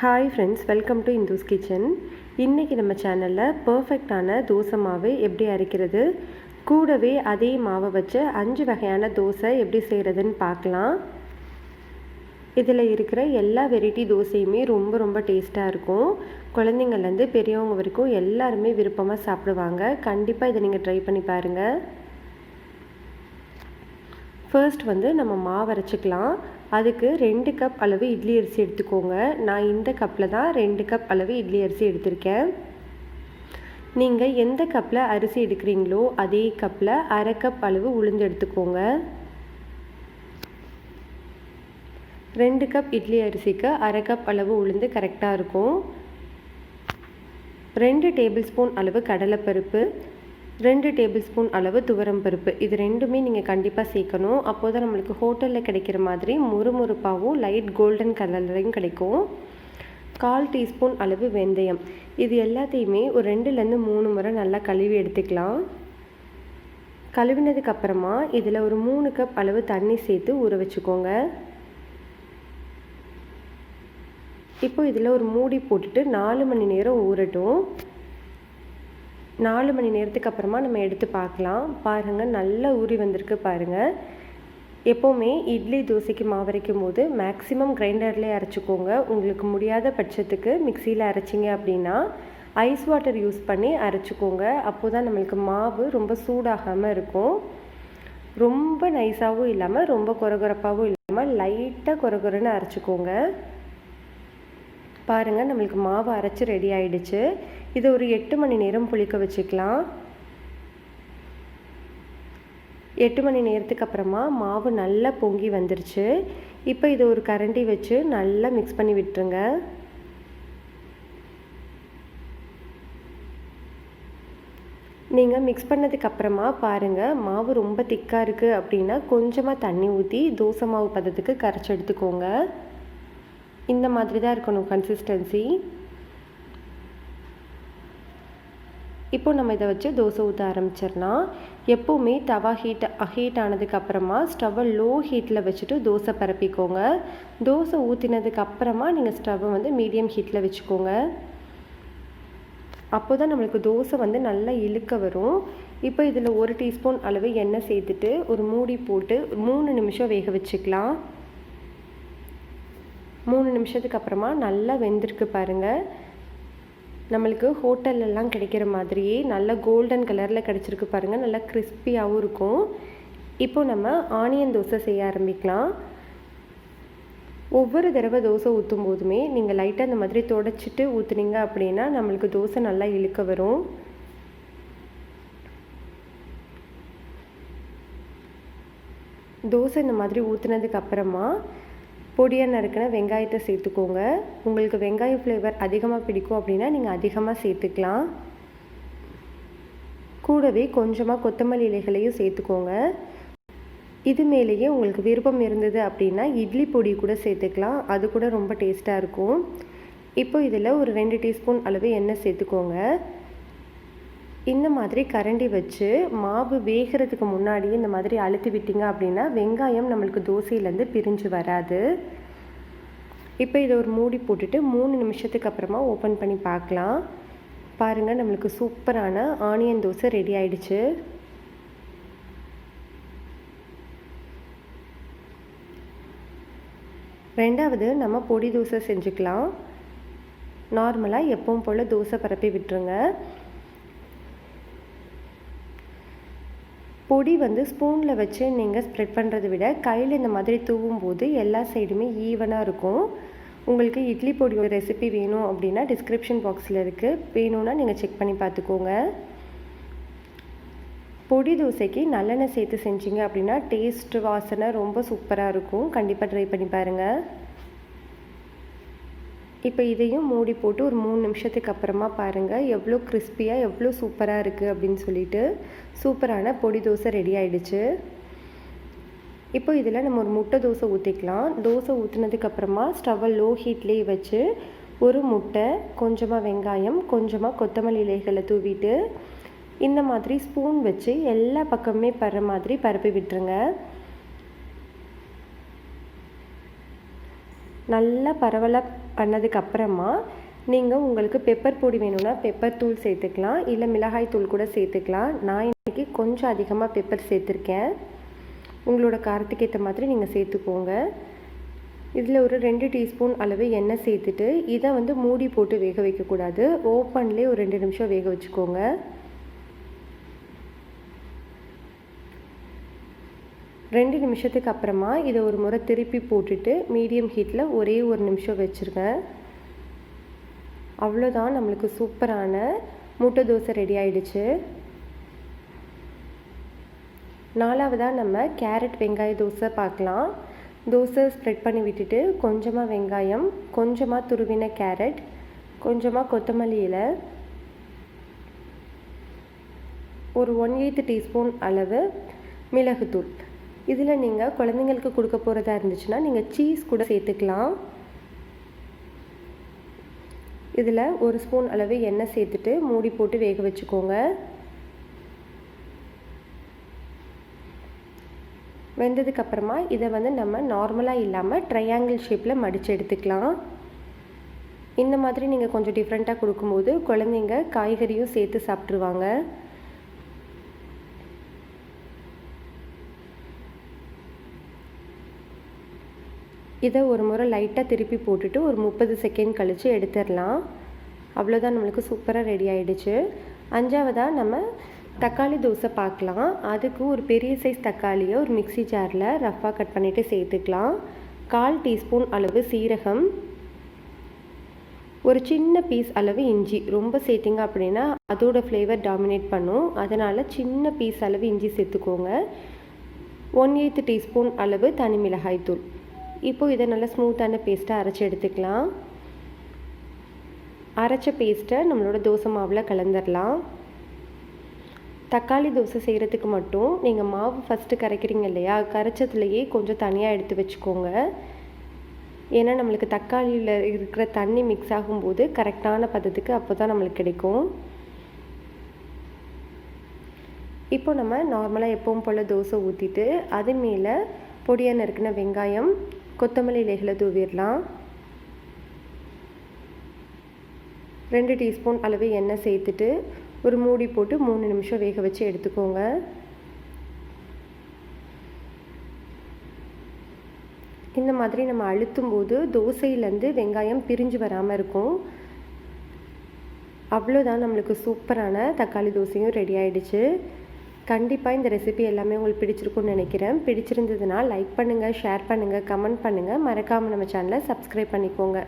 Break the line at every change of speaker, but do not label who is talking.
Hi friends, welcome to Indu's kitchen. இன்றைக்கி நம்ம சேனலில் பர்ஃபெக்டான தோசை மாவு எப்படி அரைக்கிறது, கூடவே அதே மாவை வச்சு 5 வகையான தோசை எப்படி செய்கிறதுன்னு பார்க்கலாம். இதில் இருக்கிற எல்லா வெரைட்டி தோசையுமே ரொம்ப ரொம்ப டேஸ்ட்டாக இருக்கும். குழந்தைங்கள்லேருந்து பெரியவங்க வரைக்கும் எல்லாருமே விருப்பமாக சாப்பிடுவாங்க. கண்டிப்பாக இதை நீங்கள் ட்ரை பண்ணி பாருங்கள். ஃபர்ஸ்ட் நம்ம மாவு அரைச்சிக்கலாம். அதுக்கு 2 கப் அளவு இட்லி அரிசி எடுத்துக்கோங்க. நான் இந்த கப்பில் தான் 2 கப் அளவு இட்லி அரிசி எடுத்திருக்கேன். நீங்கள் எந்த கப்பில் அரிசி எடுக்கிறீங்களோ அதே கப்பில் அரை கப் அளவு உளுந்து எடுத்துக்கோங்க. 2 கப் இட்லி அரிசிக்கு அரை கப் அளவு உளுந்து கரெக்டாக இருக்கும். 2 டேபிள் ஸ்பூன் அளவு கடலைப்பருப்பு, 2 டேபிள் ஸ்பூன் அளவு துவரம் பருப்பு. இது ரெண்டுமே நீங்கள் கண்டிப்பாக சேர்க்கணும். அப்போ தான் நம்மளுக்கு ஹோட்டலில் கிடைக்கிற மாதிரி முறுமுறுப்பாகவும் லைட் கோல்டன் கலர்லையும் கிடைக்கும். 1/4 டீஸ்பூன் அளவு வெந்தயம். இது எல்லாத்தையுமே ஒரு 2லேருந்து 3 முறை நல்லா கழுவி எடுத்துக்கலாம். கழுவினதுக்கப்புறமா இதில் ஒரு 3 கப் அளவு தண்ணி சேர்த்து ஊற வச்சுக்கோங்க. இப்போ இதில் ஒரு மூடி போட்டுட்டு 4 மணி நேரம் ஊறட்டும். 4 மணி நேரத்துக்கு அப்புறமா நம்ம எடுத்து பார்க்கலாம். பாருங்கள், நல்லா ஊறி வந்திருக்கு பாருங்கள். எப்போவுமே இட்லி தோசைக்கு மாவு அரைக்கும் போது மேக்ஸிமம் கிரைண்டர்லேயே அரைச்சிக்கோங்க. உங்களுக்கு முடியாத பட்சத்துக்கு மிக்சியில் அரைச்சிங்க அப்படின்னா ஐஸ் வாட்டர் யூஸ் பண்ணி அரைச்சிக்கோங்க. அப்போ தான் நம்மளுக்கு மாவு ரொம்ப சூடாகாமல் இருக்கும். ரொம்ப நைஸாகவும் இல்லாமல் ரொம்ப கொரகொரப்பாகவும் இல்லாமல் லைட்டாக கொரகொரன்னு அரைச்சிக்கோங்க. பாருங்கள், நம்மளுக்கு மாவு அரைச்சி ரெடி ஆகிடுச்சு. இதை ஒரு 8 மணி நேரம் புளிக்க வச்சுக்கலாம். 8 மணி நேரத்துக்கு அப்புறமா மாவு நல்லா பொங்கி வந்துருச்சு. இப்போ இதை ஒரு கரண்டி வச்சு நல்லா மிக்ஸ் பண்ணி விட்டுருங்க. நீங்கள் மிக்ஸ் பண்ணதுக்கப்புறமா பாருங்கள், மாவு ரொம்ப திக்காக இருக்குது அப்படின்னா கொஞ்சமாக தண்ணி ஊற்றி தோசை மாவு பதத்துக்கு கரைச்சி எடுத்துக்கோங்க. இந்த மாதிரி தான் இருக்கணும் கன்சிஸ்டன்சி. இப்போ நம்ம இதை வச்சு தோசை ஊற்ற ஆரம்பிச்சிடலாம். எப்போவுமே தவா ஹீட் ஆனதுக்கப்புறமா ஸ்டவ்வை லோ ஹீட்டில் வச்சுட்டு தோசை பரப்பிக்கோங்க. தோசை ஊற்றினதுக்கப்புறமா நீங்கள் ஸ்டவ்வை மீடியம் ஹீட்டில் வச்சுக்கோங்க. அப்போ தான் நம்மளுக்கு தோசை நல்லா இழுக்க வரும். இப்போ இதில் 1 டீஸ்பூன் அளவு எண்ணெய் சேர்த்துட்டு ஒரு மூடி போட்டு 3 நிமிஷம் வேக வச்சுக்கலாம். 3 நிமிஷத்துக்கு அப்புறமா நல்லா வெந்திருக்கு பாருங்கள். நம்மளுக்கு ஹோட்டல்லலாம் கிடைக்கிற மாதிரியே நல்ல கோல்டன் கலரில் கிடச்சிருக்கு பாருங்கள். நல்லா கிறிஸ்பியாகவும் இருக்கும். இப்போ நம்ம ஆனியன் தோசை செய்ய ஆரம்பிக்கலாம். ஒவ்வொரு தடவை தோசை ஊற்றும் போதுமே நீங்கள் லைட்டாக இந்த மாதிரி தொடச்சிட்டு ஊற்றுனீங்க அப்படின்னா நம்மளுக்கு தோசை நல்லா இழுக்க வரும். தோசை இந்த மாதிரி ஊற்றுனதுக்கு அப்புறமா பொடியாக நறுக்கின வெங்காயத்தை சேர்த்துக்கோங்க. உங்களுக்கு வெங்காய ஃப்ளேவர் அதிகமாக பிடிக்கும் அப்படின்னா நீங்கள் அதிகமாக சேர்த்துக்கலாம். கூடவே கொஞ்சமாக கொத்தமல்லி இலைகளையும் சேர்த்துக்கோங்க. இது மேலேயே உங்களுக்கு விருப்பம் இருந்தது அப்படின்னா இட்லி பொடி கூட சேர்த்துக்கலாம். அது கூட ரொம்ப டேஸ்ட்டாக இருக்கும். இப்போ இதில் ஒரு 2 டீஸ்பூன் அளவு எண்ணெய் சேர்த்துக்கோங்க. இந்த மாதிரி கரண்டி வச்சு மாவு வேகிறதுக்கு முன்னாடியே இந்த மாதிரி அழுத்தி விட்டீங்க அப்படின்னா வெங்காயம் நம்மளுக்கு தோசையிலேருந்து பிரிஞ்சு வராது. இப்போ இதை ஒரு மூடி போட்டுட்டு 3 நிமிஷத்துக்கு அப்புறமா ஓப்பன் பண்ணி பார்க்கலாம். பாருங்கள், நம்மளுக்கு சூப்பரான ஆனியன் தோசை ரெடி ஆயிடுச்சு. ரெண்டாவது நம்ம பொடி தோசை செஞ்சுக்கலாம். நார்மலாக எப்பவும் போல் தோசை பரப்பி விட்டுருங்க. பொடி ஸ்பூனில் வச்சு நீங்கள் ஸ்ப்ரெட் பண்ணுறதை விட கையில் இந்த மாதிரி தூவும் போது எல்லா சைடுமே ஈவனாக இருக்கும். உங்களுக்கு இட்லி பொடியோட ரெசிபி வேணும் அப்படின்னா டிஸ்கிரிப்ஷன் பாக்ஸில் இருக்குது. வேணும்னா நீங்கள் செக் பண்ணி பார்த்துக்கோங்க. பொடி தோசைக்கு நல்லெண்ணெய் சேர்த்து செஞ்சீங்க அப்படின்னா டேஸ்ட் வாசனை ரொம்ப சூப்பராக இருக்கும். கண்டிப்பாக ட்ரை பண்ணி பாருங்கள். இப்போ இதையும் மூடி போட்டு ஒரு 3 நிமிஷத்துக்கு அப்புறமா பாருங்கள் எவ்வளோ கிறிஸ்பியாக எவ்வளோ சூப்பராக இருக்குது அப்படின்னு சொல்லிட்டு சூப்பரான பொடி தோசை ரெடி ஆகிடுச்சு. இப்போ இதில் நம்ம ஒரு முட்டை தோசை ஊற்றிக்கலாம். தோசை ஊற்றினதுக்கப்புறமா ஸ்டவ்வை லோ ஹீட்லேயே வச்சு ஒரு முட்டை, கொஞ்சமாக வெங்காயம், கொஞ்சமாக கொத்தமல்லி இலைகளை தூவிட்டு இந்த மாதிரி ஸ்பூன் வச்சு எல்லா பக்கமுமே படுற மாதிரி பரப்பி விட்டுருங்க. நல்லா பரவலாக பண்ணதுக்கப்புறமா நீங்கள் உங்களுக்கு பெப்பர் பொடி வேணும்னா பெப்பர் தூள் சேர்த்துக்கலாம், இல்லை மிளகாய் தூள் கூட சேர்த்துக்கலாம். நான் இன்றைக்கி கொஞ்சம் அதிகமாக பெப்பர் சேர்த்துருக்கேன். உங்களோட காரத்துக்கு ஏற்ற மாதிரி நீங்கள் சேர்த்துக்கோங்க. இதில் ஒரு 2 டீஸ்பூன் அளவு எண்ணெய் சேர்த்துட்டு இதை மூடி போட்டு வேக வைக்கக்கூடாது. ஓப்பன்லேயே ஒரு 2 நிமிஷம் வேக வச்சுக்கோங்க. ரெண்டு நிமிஷத்துக்கு அப்புறமா இதை ஒரு முறை திருப்பி போட்டுட்டு மீடியம் ஹீட்டில் ஒரே ஒரு நிமிஷம் வச்சுருங்க. அவ்வளோதான், நம்மளுக்கு சூப்பரான முட்டை தோசை ரெடி ஆகிடுச்சு. நாலாவதாக நம்ம கேரட் வெங்காய தோசை பார்க்கலாம். தோசை ஸ்ப்ரெட் பண்ணி விட்டுட்டு கொஞ்சமாக வெங்காயம், கொஞ்சமாக துருவின கேரட், கொஞ்சமாக கொத்தமல்லி இலை, ஒரு 1/8 டீஸ்பூன் அளவு மிளகுத்தூள். இதில் நீங்கள் குழந்தைங்களுக்கு கொடுக்க போகிறதா இருந்துச்சுன்னா நீங்கள் சீஸ் கூட சேர்த்துக்கலாம். இதில் ஒரு ஸ்பூன் அளவு எண்ணெய் சேர்த்துட்டு மூடி போட்டு வேக வச்சுக்கோங்க. வெந்ததுக்கப்புறமா இதை நம்ம நார்மலாக இல்லாமல் ட்ரையாங்கிள் ஷேப்பில் மடித்து எடுத்துக்கலாம். இந்த மாதிரி நீங்கள் கொஞ்சம் டிஃப்ரெண்ட்டாக கொடுக்கும்போது குழந்தைங்க காய்கறியும் சேர்த்து சாப்பிட்ருவாங்க. இதை ஒரு முறை லைட்டாக திருப்பி போட்டுட்டு ஒரு 30 செகண்ட் கழித்து எடுத்துடலாம். அவ்வளோதான், நம்மளுக்கு சூப்பராக ரெடி ஆகிடுச்சு. அஞ்சாவதாக நம்ம தக்காளி தோசை பார்க்கலாம். அதுக்கு ஒரு பெரிய சைஸ் தக்காளியை ஒரு மிக்ஸி ஜாரில் ரஃப்பாக கட் பண்ணிவிட்டு சேர்த்துக்கலாம். 1/4 டீஸ்பூன் அளவு சீரகம், ஒரு சின்ன பீஸ் அளவு இஞ்சி. ரொம்ப சேர்த்திங்க அப்படின்னா அதோட ஃப்ளேவர் டாமினேட் பண்ணும், அதனால் சின்ன பீஸ் அளவு இஞ்சி சேர்த்துக்கோங்க. 1/8 டீஸ்பூன் அளவு தனி மிளகாய் தூள். இப்போது இதை நல்லா ஸ்மூத்தான பேஸ்ட்டாக அரைச்சி எடுத்துக்கலாம். அரைச்ச பேஸ்ட்டை நம்மளோட தோசை மாவில் கலந்துடலாம். தக்காளி தோசை செய்கிறதுக்கு மட்டும் நீங்கள் மாவு ஃபஸ்ட்டு கரைக்கிறீங்க இல்லையா, கரைச்சதுலையே கொஞ்சம் தனியாக எடுத்து வச்சுக்கோங்க. ஏன்னா நம்மளுக்கு தக்காளியில் இருக்கிற தண்ணி மிக்ஸ் ஆகும்போது கரெக்டான பதத்துக்கு அப்போ தான் நம்மளுக்கு கிடைக்கும். இப்போ நம்ம நார்மலாக எப்பவும் போல் தோசை ஊற்றிட்டு அது மேலே பொடியாக நறுக்கின வெங்காயம், கொத்தமல்லி இலைகளை தூவிடலாம். 2 டீஸ்பூன் அளவு எண்ணெய் சேர்த்துட்டு ஒரு மூடி போட்டு 3 நிமிஷம் வேக வச்சு எடுத்துக்கோங்க. இந்த மாதிரி நம்ம அழுத்தும் போது தோசையிலேருந்து வெங்காயம் பிரிஞ்சு வராமல் இருக்கும். அவ்வளோதான், நம்மளுக்கு சூப்பரான தக்காளி தோசையும் ரெடி ஆகிடுச்சு. கண்டிப்பாக இந்த ரெசிபி எல்லாமே உங்களுக்கு பிடிச்சிருக்குன்னு நினைக்கிறேன். பிடிச்சிருந்ததுன்னா லைக் பண்ணுங்கள், ஷேர் பண்ணுங்கள், கமெண்ட் பண்ணுங்கள். மறக்காமல் நம்ம சேனலை சப்ஸ்கிரைப் பண்ணிக்கோங்க.